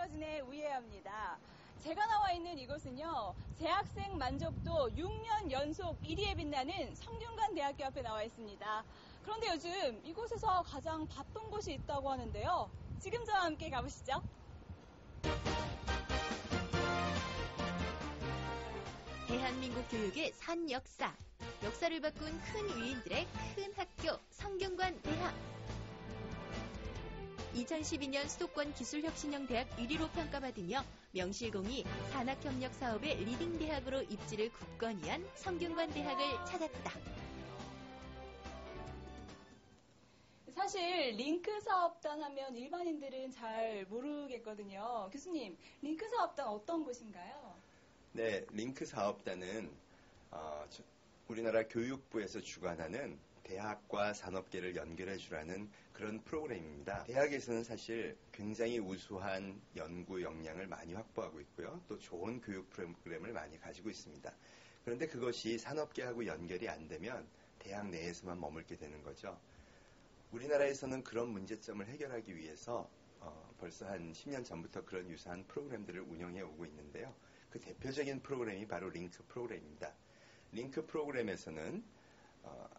이어진의 우예합니다. 제가 나와 있는 이곳은요, 재학생 만족도 6년 연속 1위에 빛나는 성균관대학교 앞에 나와 있습니다. 그런데 요즘 이곳에서 가장 바쁜 곳이 있다고 하는데요. 지금 저와 함께 가보시죠. 대한민국 교육의 산 역사, 역사를 바꾼 큰 위인들의 큰 학교, 성균관대학. 2012년 수도권 기술혁신형대학 1위로 평가받으며 명실공히 산학협력 사업의 리딩대학으로 입지를 굳건히 한 성균관대학을 찾았다. 사실 링크 사업단 하면 일반인들은 잘 모르겠거든요. 교수님, 링크 사업단 어떤 곳인가요? 네, 링크 사업단은 우리나라 교육부에서 주관하는 대학과 산업계를 연결해 주라는 그런 프로그램입니다. 대학에서는 사실 굉장히 우수한 연구 역량을 많이 확보하고 있고요. 또 좋은 교육 프로그램을 많이 가지고 있습니다. 그런데 그것이 산업계하고 연결이 안 되면 대학 내에서만 머물게 되는 거죠. 우리나라에서는 그런 문제점을 해결하기 위해서 벌써 한 10년 전부터 그런 유사한 프로그램들을 운영해 오고 있는데요. 그 대표적인 프로그램이 바로 링크 프로그램입니다. 링크 프로그램에서는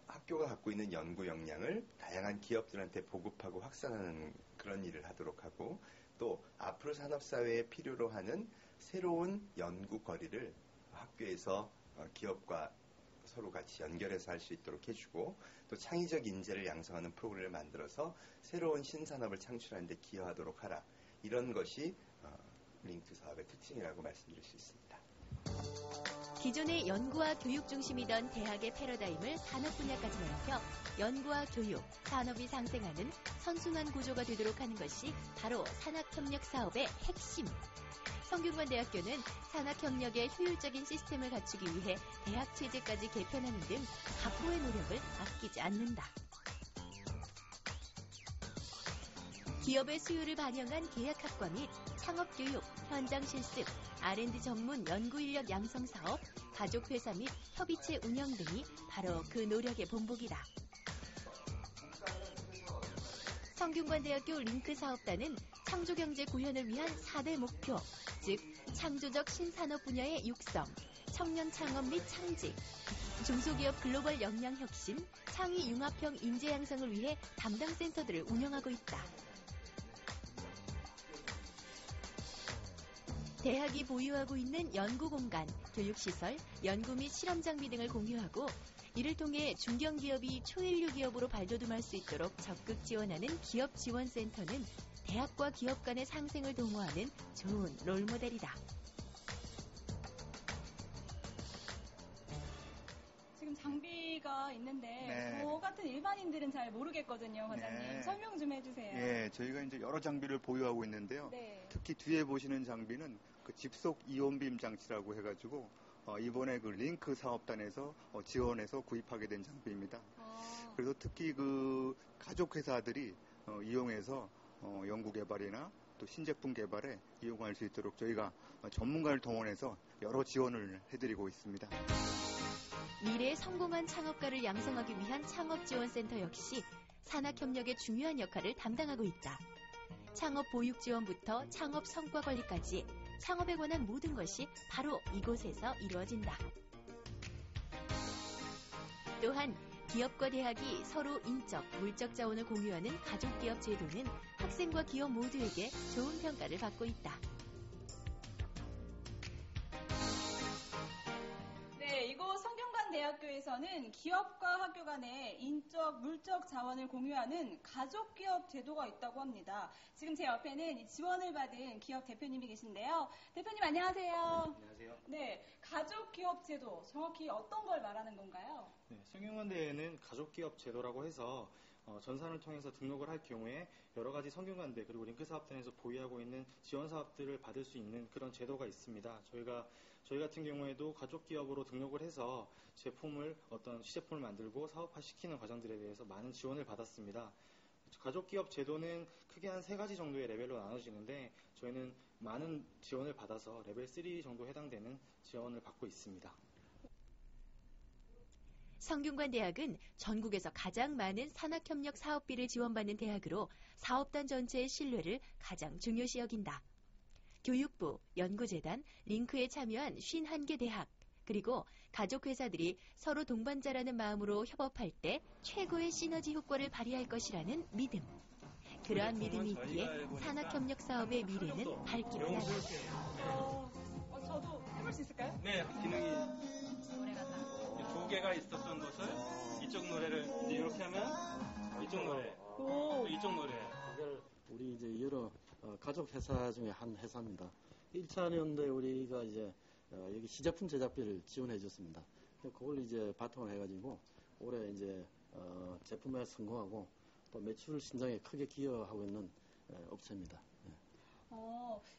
학교가 갖고 있는 연구 역량을 다양한 기업들한테 보급하고 확산하는 그런 일을 하도록 하고, 또 앞으로 산업사회에 필요로 하는 새로운 연구거리를 학교에서 기업과 서로 같이 연결해서 할 수 있도록 해주고, 또 창의적 인재를 양성하는 프로그램을 만들어서 새로운 신산업을 창출하는 데 기여하도록 하라. 이런 것이 링크 사업의 특징이라고 말씀드릴 수 있습니다. 기존의 연구와 교육 중심이던 대학의 패러다임을 산업 분야까지 넓혀 연구와 교육, 산업이 상생하는 선순환 구조가 되도록 하는 것이 바로 산학협력 사업의 핵심. 성균관대학교는 산학협력의 효율적인 시스템을 갖추기 위해 대학 체제까지 개편하는 등 각고의 노력을 아끼지 않는다. 기업의 수요를 반영한 계약학과 및 창업교육, 현장 실습, R&D 전문 연구인력 양성 사업, 가족회사 및 협의체 운영 등이 바로 그 노력의 본보기다. 성균관대학교 링크 사업단은 창조경제 구현을 위한 4대 목표, 즉 창조적 신산업 분야의 육성, 청년 창업 및 창직, 중소기업 글로벌 역량 혁신, 창의 융합형 인재 양성을 위해 담당 센터들을 운영하고 있다. 대학이 보유하고 있는 연구공간, 교육시설, 연구 및 실험 장비 등을 공유하고 이를 통해 중견기업이 초인류 기업으로 발돋움할 수 있도록 적극 지원하는 기업지원센터는 대학과 기업 간의 상생을 도모하는 좋은 롤모델이다. 지금 장비가 있는데 네. 저 같은 일반인들은 잘 모르겠거든요, 과장님. 네. 설명 좀 해주세요. 예, 저희가 이제 여러 장비를 보유하고 있는데요. 네. 특히 뒤에 보시는 장비는 그 집속 이온빔 장치라고 해가지고 이번에 그 링크 사업단에서 지원해서 구입하게 된 장비입니다. 그래서 특히 그 가족 회사들이 이용해서 연구 개발이나 또 신제품 개발에 이용할 수 있도록 저희가 전문가를 동원해서 여러 지원을 해드리고 있습니다. 미래의 성공한 창업가를 양성하기 위한 창업지원센터 역시 산학협력의 중요한 역할을 담당하고 있다. 창업 보육 지원부터 창업 성과 관리까지 창업에 관한 모든 것이 바로 이곳에서 이루어진다. 또한 기업과 대학이 서로 인적, 물적 자원을 공유하는 가족기업 제도는 학생과 기업 모두에게 좋은 평가를 받고 있다. 네, 이곳 성균관대학교에서는 기업과 학교 간에 인적, 물적 자원을 공유하는 가족기업 제도가 있다고 합니다. 지금 제 옆에는 이 지원을 받은 기업 대표님이 계신데요. 대표님 안녕하세요. 안녕하세요. 네, 가족기업 제도 정확히 어떤 걸 말하는 건가요? 네, 성균관대에는 가족기업 제도라고 해서 전산을 통해서 등록을 할 경우에 여러 가지 성균관대 그리고 링크 사업단에서 보유하고 있는 지원 사업들을 받을 수 있는 그런 제도가 있습니다. 저희 같은 경우에도 가족기업으로 등록을 해서 어떤 시제품을 만들고 사업화시키는 과정들에 대해서 많은 지원을 받았습니다. 가족기업 제도는 크게 한 3가지 정도의 레벨로 나눠지는데 저희는 많은 지원을 받아서 레벨 3 정도 해당되는 지원을 받고 있습니다. 성균관대학은 전국에서 가장 많은 산학협력 사업비를 지원받는 대학으로 사업단 전체의 신뢰를 가장 중요시 여긴다. 교육부, 연구재단, 링크에 참여한 51개 대학, 그리고 가족회사들이 서로 동반자라는 마음으로 협업할 때 최고의 시너지 효과를 발휘할 것이라는 믿음. 그러한 믿음이 있기에 산학협력 사업의 미래는 밝기만 하다. 저도 해볼 수 있을까요? 네, 기능이 두 개가 있었던 것을 이쪽 노래를 이렇게 하면 이쪽 노래, 또 이쪽 노래. 우리 이제 여러 가족 회사 중에 한 회사입니다. 1차 년도에 우리가 이제 여기 시제품 제작비를 지원해 줬습니다. 그걸 이제 바탕으로 해가지고 올해 이제 제품에 성공하고 또 매출 신장에 크게 기여하고 있는 업체입니다.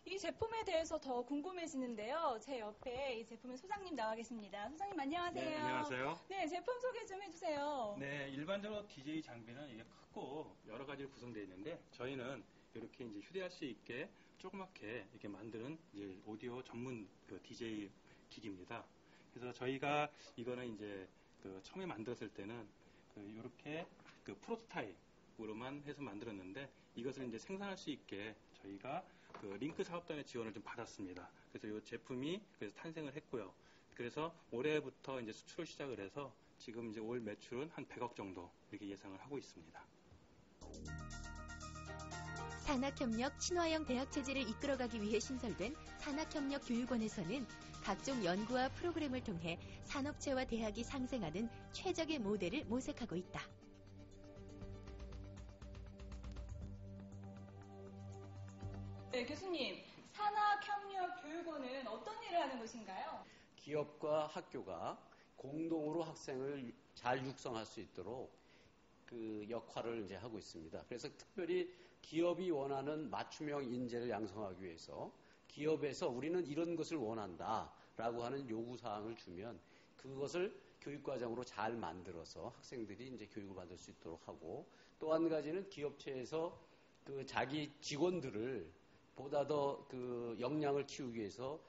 이 제품에 대해서 더 궁금해지는데요. 제 옆에 이 제품의 소장님 나와 계십니다. 소장님 안녕하세요. 네, 안녕하세요. 네, 제품 소개 좀 해주세요. 네, 일반적으로 DJ 장비는 이게 크고 여러 가지로 구성되어 있는데 저희는 이렇게 이제 휴대할 수 있게 조그맣게 이렇게 만드는 이제 오디오 전문 그 DJ 기기입니다. 그래서 저희가 이거는 이제 그 처음에 만들었을 때는 이렇게 그 프로토타입으로만 해서 만들었는데 이것을 이제 생산할 수 있게 저희가 그 링크 사업단의 지원을 좀 받았습니다. 그래서 이 제품이 그래서 탄생을 했고요. 그래서 올해부터 이제 수출을 시작을 해서 지금 이제 올 매출은 한 100억 정도 이렇게 예상을 하고 있습니다. 산학협력 친화형 대학 체제를 이끌어가기 위해 신설된 산학협력 교육원에서는 각종 연구와 프로그램을 통해 산업체와 대학이 상생하는 최적의 모델을 모색하고 있다. 네, 교수님, 산학협력교육원은 어떤 일을 하는 곳인가요? 기업과 학교가 공동으로 학생을 잘 육성할 수 있도록 그 역할을 이제 하고 있습니다. 그래서 특별히 기업이 원하는 맞춤형 인재를 양성하기 위해서 기업에서 우리는 이런 것을 원한다라고 하는 요구사항을 주면 그것을 교육과정으로 잘 만들어서 학생들이 이제 교육을 받을 수 있도록 하고 또 한 가지는 기업체에서 그 자기 직원들을 보다 더 그 역량을 키우기 위해서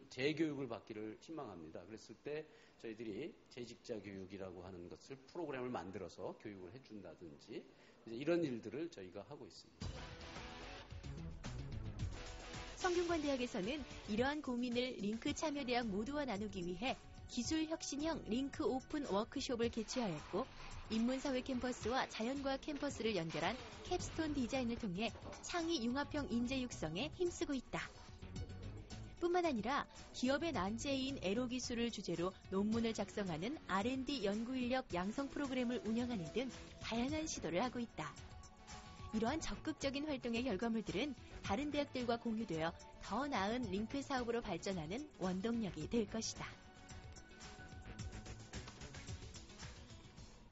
재교육을 받기를 희망합니다. 그랬을 때 저희들이 재직자 교육이라고 하는 것을 프로그램을 만들어서 교육을 해준다든지 이런 일들을 저희가 하고 있습니다. 성균관대학에서는 이러한 고민을 링크 참여대학 모두와 나누기 위해 기술혁신형 링크 오픈 워크숍을 개최하였고 인문사회 캠퍼스와 자연과학 캠퍼스를 연결한 캡스톤 디자인을 통해 창의 융합형 인재 육성에 힘쓰고 있다. 뿐만 아니라 기업의 난제인 에로 기술을 주제로 논문을 작성하는 R&D 연구인력 양성 프로그램을 운영하는 등 다양한 시도를 하고 있다. 이러한 적극적인 활동의 결과물들은 다른 대학들과 공유되어 더 나은 링크 사업으로 발전하는 원동력이 될 것이다.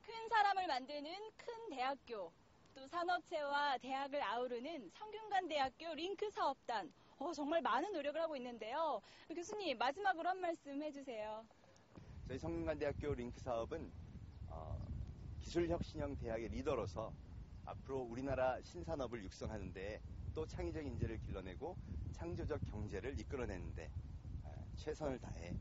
큰 사람을 만드는 큰 대학교, 또 산업체와 대학을 아우르는 성균관대학교 링크 사업단. 정말 많은 노력을 하고 있는데요. 교수님, 마지막으로 한 말씀 해주세요. 저희 성균관대학교 링크 사업은 기술혁신형 대학의 리더로서 앞으로 우리나라 신산업을 육성하는데 또 창의적 인재를 길러내고 창조적 경제를 이끌어내는데 최선을 다해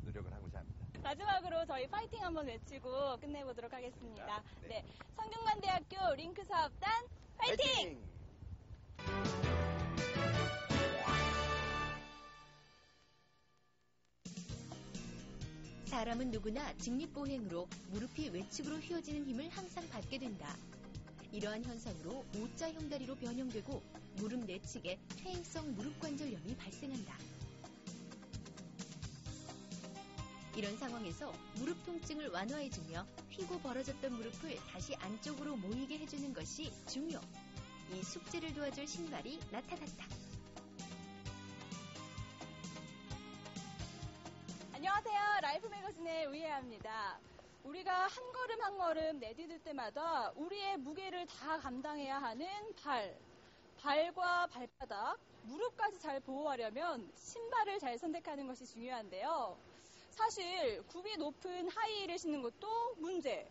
노력을 하고자 합니다. 마지막으로 저희 파이팅 한번 외치고 끝내보도록 하겠습니다. 네, 성균관대학교 링크 사업단 파이팅! 사람은 누구나 직립보행으로 무릎이 외측으로 휘어지는 힘을 항상 받게 된다. 이러한 현상으로 O자형 다리로 변형되고 무릎 내측에 퇴행성 무릎관절염이 발생한다. 이런 상황에서 무릎 통증을 완화해주며 휘고 벌어졌던 무릎을 다시 안쪽으로 모이게 해주는 것이 중요. 이 숙제를 도와줄 신발이 나타났다. 안녕하세요. 라이프 매거진의 우예아입니다. 우리가 한 걸음 한 걸음 내디딜 때마다 우리의 무게를 다 감당해야 하는 발과 발바닥, 무릎까지 잘 보호하려면 신발을 잘 선택하는 것이 중요한데요. 사실 굽이 높은 하이힐을 신는 것도 문제.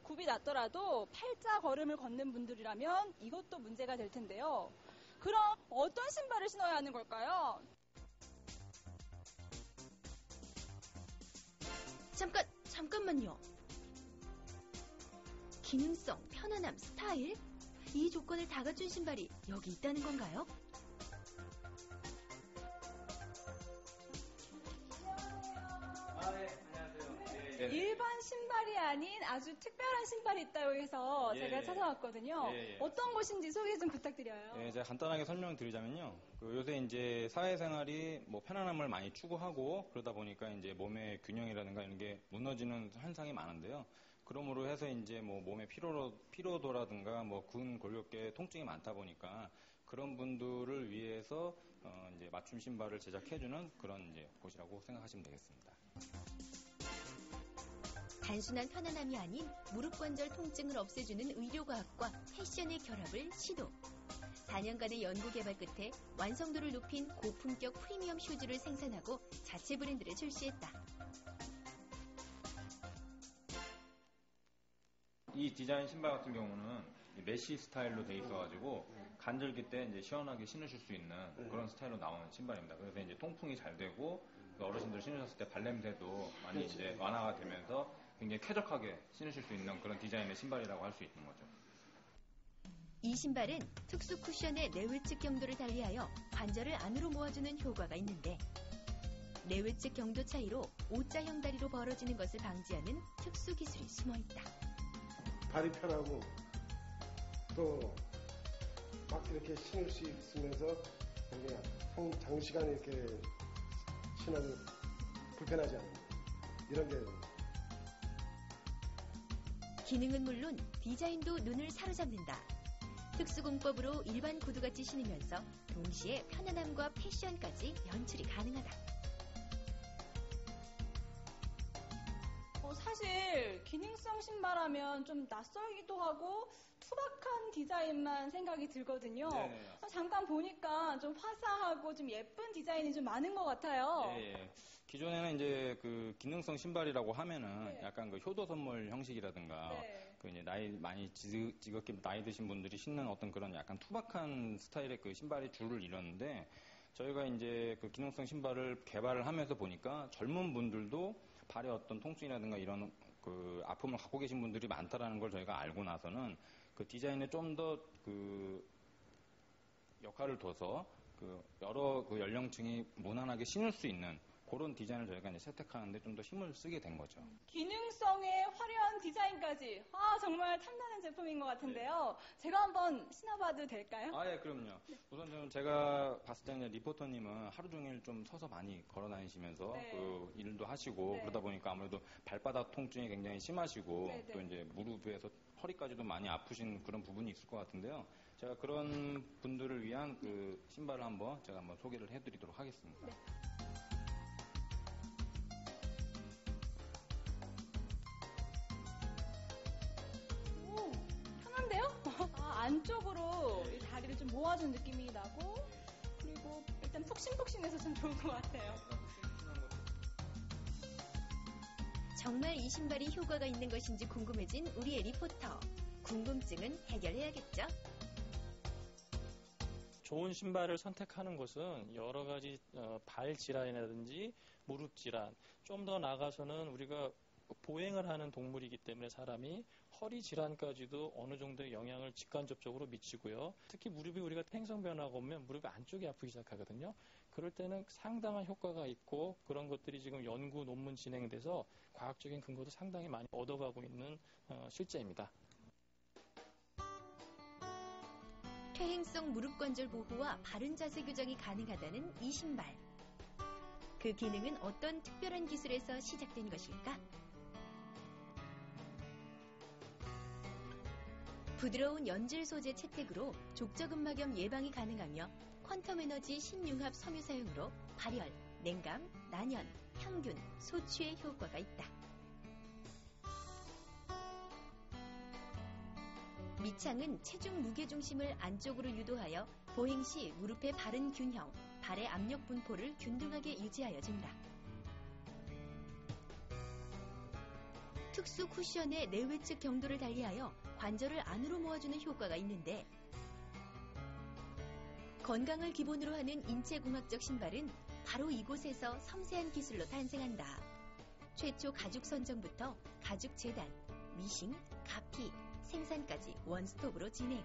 굽이 낮더라도 팔자 걸음을 걷는 분들이라면 이것도 문제가 될 텐데요. 그럼 어떤 신발을 신어야 하는 걸까요? 잠깐만요. 기능성, 편안함, 스타일? 이 조건을 다 갖춘 신발이 여기 있다는 건가요? 아닌 아주 특별한 신발이 있다고 해서 제가 찾아왔거든요. 어떤 곳인지 소개 좀 부탁드려요. 네, 제가 간단하게 설명드리자면요. 요새 이제 사회생활이 뭐 편안함을 많이 추구하고 그러다 보니까 이제 몸의 균형이라든가 이런 게 무너지는 현상이 많은데요. 그러므로 해서 이제 뭐 몸의 피로도라든가 뭐 근골격계 통증이 많다 보니까 그런 분들을 위해서 이제 맞춤 신발을 제작해주는 그런 이제 곳이라고 생각하시면 되겠습니다. 단순한 편안함이 아닌 무릎 관절 통증을 없애주는 의료과학과 패션의 결합을 시도. 4년간의 연구 개발 끝에 완성도를 높인 고품격 프리미엄 슈즈를 생산하고 자체 브랜드를 출시했다. 이 디자인 신발 같은 경우는 메쉬 스타일로 돼 있어가지고 간절기 때 이제 시원하게 신으실 수 있는 그런 스타일로 나오는 신발입니다. 그래서 이제 통풍이 잘 되고 어르신들 신으셨을 때 발냄새도 많이 이제 완화가 되면서 굉장히 쾌적하게 신으실 수 있는 그런 디자인의 신발이라고 할 수 있는 거죠. 이 신발은 특수 쿠션의 내외측 경도를 달리하여 관절을 안으로 모아주는 효과가 있는데 내외측 경도 차이로 O자형 다리로 벌어지는 것을 방지하는 특수 기술이 숨어있다. 발이 편하고 또 막 이렇게 신을 수 있으면서 장시간 이렇게 신어도 불편하지 않은 이런 게 기능은 물론 디자인도 눈을 사로잡는다. 특수공법으로 일반 구두같이 신으면서 동시에 편안함과 패션까지 연출이 가능하다. 사실 기능성 신발하면 좀 낯설기도 하고 투박한 디자인만 생각이 들거든요. 잠깐 보니까 좀 화사하고 좀 예쁜 디자인이 좀 많은 것 같아요. 기존에는 이제 그 기능성 신발이라고 하면은 약간 그 효도 선물 형식이라든가 그 이제 나이 많이 지겹게 나이 드신 분들이 신는 어떤 그런 약간 투박한 스타일의 그 신발이 주를 이뤘는데 저희가 이제 그 기능성 신발을 개발을 하면서 보니까 젊은 분들도 발의 어떤 통증이라든가 이런 그 아픔을 갖고 계신 분들이 많다라는 걸 저희가 알고 나서는 그 디자인에 좀 더 그 역할을 둬서 그 여러 그 연령층이 무난하게 신을 수 있는 그런 디자인을 저희가 이제 채택하는데 좀 더 힘을 쓰게 된 거죠. 기능성의 화려한 디자인까지 정말 탐나는 제품인 것 같은데요. 제가 한번 신어봐도 될까요? 예, 그럼요. 우선 좀 제가 봤을 때는 리포터님은 하루 종일 좀 서서 많이 걸어 다니시면서 그 일도 하시고 그러다 보니까 아무래도 발바닥 통증이 굉장히 심하시고 또 이제 무릎에서 허리까지도 많이 아프신 그런 부분이 있을 것 같은데요. 제가 그런 분들을 위한 그 신발을 제가 한번 소개를 해드리도록 하겠습니다. 안쪽으로 이 다리를 좀 모아준 느낌이 나고 그리고 일단 푹신푹신해서 좀 좋은 것 같아요. 정말 이 신발이 효과가 있는 것인지 궁금해진 우리의 리포터. 궁금증은 해결해야겠죠? 좋은 신발을 선택하는 것은 여러 가지 발 질환이라든지 무릎 질환, 좀 더 나아가서는 우리가 보행을 하는 동물이기 때문에 사람이 허리 질환까지도 어느 정도의 영향을 직간접적으로 미치고요. 특히 무릎이 우리가 행성 변화가 오면 무릎이 안쪽이 아프기 시작하거든요. 그럴 때는 상당한 효과가 있고 그런 것들이 지금 연구 논문 진행돼서 과학적인 근거도 상당히 많이 얻어가고 있는 실제입니다. 퇴행성 무릎 관절 보호와 바른 자세 교정이 가능하다는 이 신발. 그 기능은 어떤 특별한 기술에서 시작된 것일까? 부드러운 연질 소재 채택으로 족저근막염 예방이 가능하며 퀀텀 에너지 신융합 섬유 사용으로 발열, 냉감, 난연, 향균, 소취에 효과가 있다. 밑창은 체중 무게 중심을 안쪽으로 유도하여 보행 시 무릎의 바른 균형, 발의 압력 분포를 균등하게 유지하여 준다. 특수 쿠션의 내외측 경도를 달리하여 관절을 안으로 모아주는 효과가 있는데 건강을 기본으로 하는 인체공학적 신발은 바로 이곳에서 섬세한 기술로 탄생한다. 최초 가죽 선정부터 가죽 재단, 미싱, 가피, 생산까지 원스톱으로 진행.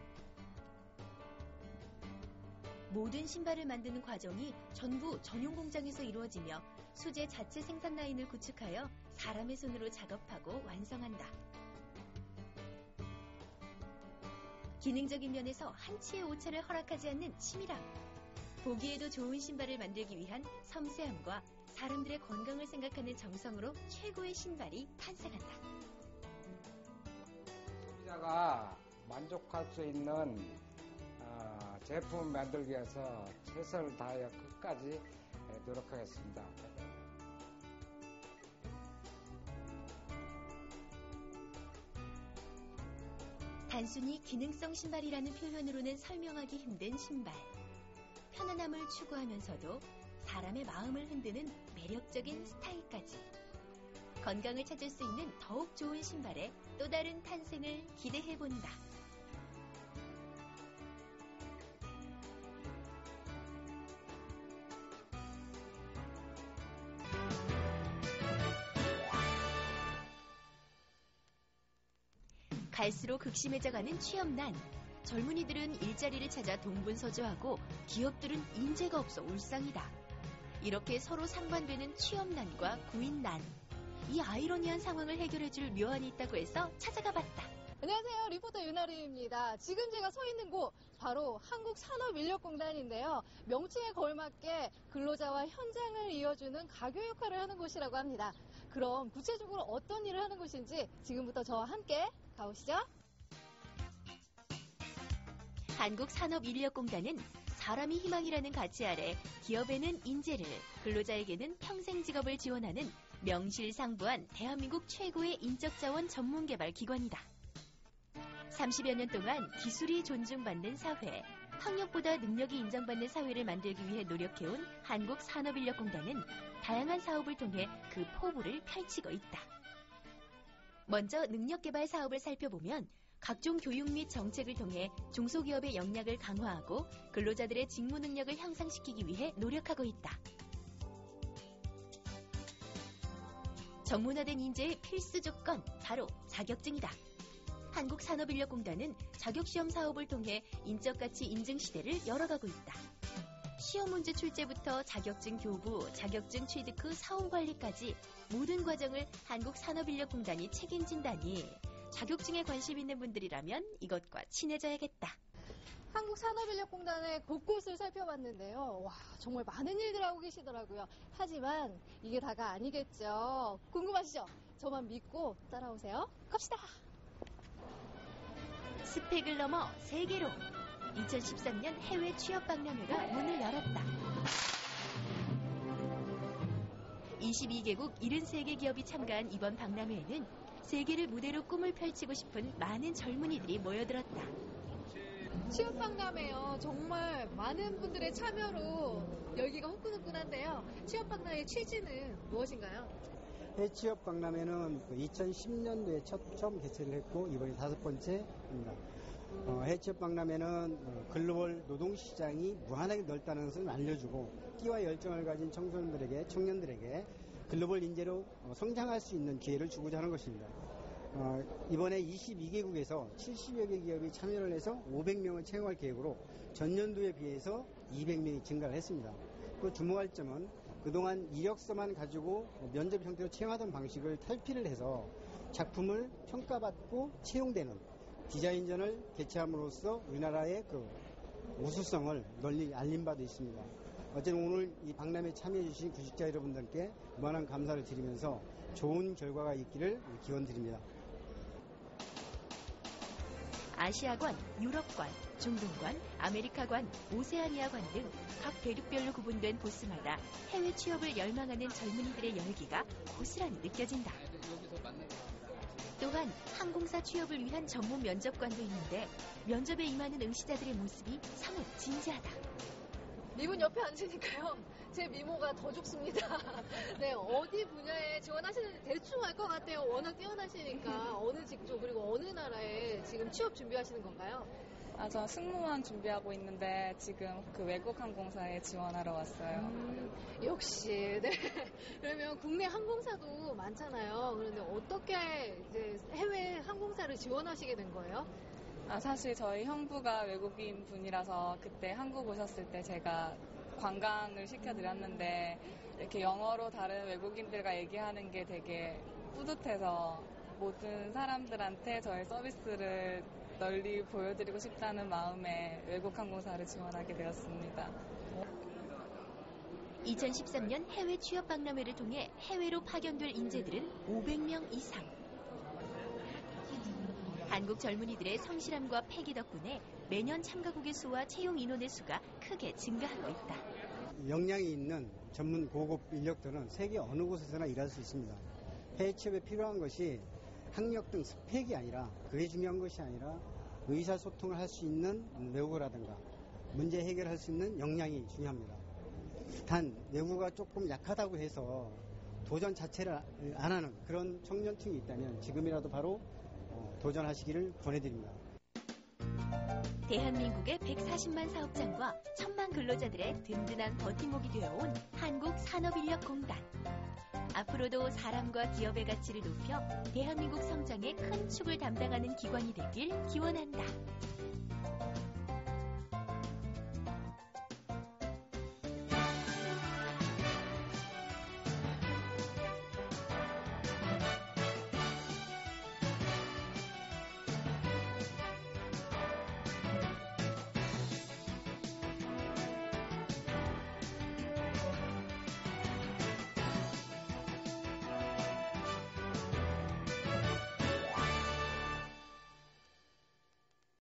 모든 신발을 만드는 과정이 전부 전용 공장에서 이루어지며 소재 자체 생산 라인을 구축하여 사람의 손으로 작업하고 완성한다. 기능적인 면에서 한치의 오차를 허락하지 않는 치밀함. 보기에도 좋은 신발을 만들기 위한 섬세함과 사람들의 건강을 생각하는 정성으로 최고의 신발이 탄생한다. 소비자가 만족할 수 있는 제품을 만들기 위해서 최선을 다하여 끝까지 노력하겠습니다. 단순히 기능성 신발이라는 표현으로는 설명하기 힘든 신발. 편안함을 추구하면서도 사람의 마음을 흔드는 매력적인 스타일까지. 건강을 찾을 수 있는 더욱 좋은 신발의 또 다른 탄생을 기대해본다. 갈수록 극심해져가는 취업난. 젊은이들은 일자리를 찾아 동분서주하고 기업들은 인재가 없어 울상이다. 이렇게 서로 상반되는 취업난과 구인난. 이 아이러니한 상황을 해결해줄 묘안이 있다고 해서 찾아가 봤다. 안녕하세요. 리포터 윤아리입니다. 지금 제가 서 있는 곳 바로 한국산업인력공단인데요. 명칭에 걸맞게 근로자와 현장을 이어주는 가교 역할을 하는 곳이라고 합니다. 그럼 구체적으로 어떤 일을 하는 곳인지 지금부터 저와 함께 가보시죠. 한국산업인력공단은 사람이 희망이라는 가치 아래 기업에는 인재를, 근로자에게는 평생 직업을 지원하는 명실상부한 대한민국 최고의 인적자원 전문개발 기관이다. 30여 년 동안 기술이 존중받는 사회, 학력보다 능력이 인정받는 사회를 만들기 위해 노력해온 한국산업인력공단은 다양한 사업을 통해 그 포부를 펼치고 있다. 먼저 능력개발 사업을 살펴보면 각종 교육 및 정책을 통해 중소기업의 역량을 강화하고 근로자들의 직무 능력을 향상시키기 위해 노력하고 있다. 전문화된 인재의 필수 조건, 바로 자격증이다. 한국산업인력공단은 자격시험 사업을 통해 인적가치 인증 시대를 열어가고 있다. 시험 문제 출제부터 자격증 교부, 자격증 취득 후 사원관리까지 모든 과정을 한국산업인력공단이 책임진다니 자격증에 관심 있는 분들이라면 이것과 친해져야겠다. 한국산업인력공단의 곳곳을 살펴봤는데요. 와, 정말 많은 일들 하고 계시더라고요. 하지만 이게 다가 아니겠죠. 궁금하시죠? 저만 믿고 따라오세요. 갑시다. 스펙을 넘어 세계로 2013년 해외 취업박람회가 문을 열었다. 22개국 73개 기업이 참가한 이번 박람회에는 세계를 무대로 꿈을 펼치고 싶은 많은 젊은이들이 모여들었다. 취업박람회요. 정말 많은 분들의 참여로 열기가 후끈후끈한데요. 취업박람회 취지는 무엇인가요? 해취업박람회는 2010년도에 처음 개최를 했고 이번이 5번째입니다. 해취업박람회는 글로벌 노동시장이 무한하게 넓다는 것을 알려주고 끼와 열정을 가진 청년들에게 글로벌 인재로 성장할 수 있는 기회를 주고자 하는 것입니다. 이번에 22개국에서 70여 개 기업이 참여를 해서 500명을 채용할 계획으로 전년도에 비해서 200명이 증가를 했습니다. 또 주목할 점은 그동안 이력서만 가지고 면접 형태로 채용하던 방식을 탈피를 해서 작품을 평가받고 채용되는 디자인전을 개최함으로써 우리나라의 그 우수성을 널리 알린 바도 있습니다. 어쨌든 오늘 이 박람회에 참여해주신 구직자 여러분들께 무한한 감사를 드리면서 좋은 결과가 있기를 기원드립니다. 아시아관, 유럽관, 중동관, 아메리카관, 오세아니아관 등 각 대륙별로 구분된 부스마다 해외 취업을 열망하는 젊은이들의 열기가 고스란히 느껴진다. 또한 항공사 취업을 위한 전문 면접관도 있는데 면접에 임하는 응시자들의 모습이 사뭇 진지하다. 이분 옆에 앉으니까요. 제 미모가 더 좋습니다. 네, 어디 분야에 지원하시는지 대충 알 것 같아요. 워낙 뛰어나시니까. 어느 직종 그리고 어느 나라에 지금 취업 준비하시는 건가요? 저 승무원 준비하고 있는데 지금 그 외국 항공사에 지원하러 왔어요. 역시. 네. 그러면 국내 항공사도 많잖아요. 그런데 어떻게 이제 해외 항공사를 지원하시게 된 거예요? 사실 저희 형부가 외국인 분이라서 그때 한국 오셨을 때 제가 관광을 시켜드렸는데 이렇게 영어로 다른 외국인들과 얘기하는 게 되게 뿌듯해서 모든 사람들한테 저희 서비스를 널리 보여드리고 싶다는 마음에 외국항공사를 지원하게 되었습니다. 2013년 해외 취업 박람회를 통해 해외로 파견될 인재들은 500명 이상. 한국 젊은이들의 성실함과 패기 덕분에 매년 참가국의 수와 채용 인원의 수가 크게 증가하고 있다. 역량이 있는 전문 고급 인력들은 세계 어느 곳에서나 일할 수 있습니다. 해외 취업에 필요한 것이 학력 등 스펙이 아니라, 그게 중요한 것이 아니라 의사소통을 할 수 있는 외국어라든가 문제 해결할 수 있는 역량이 중요합니다. 단 외국어가 조금 약하다고 해서 도전 자체를 안 하는 그런 청년층이 있다면 지금이라도 바로 도전하시기를 권해드립니다. 대한민국의 140만 사업장과 1000만 근로자들의 든든한 버팀목이 되어온 한국산업인력공단. 앞으로도 사람과 기업의 가치를 높여 대한민국 성장의 큰 축을 담당하는 기관이 되길 기원한다.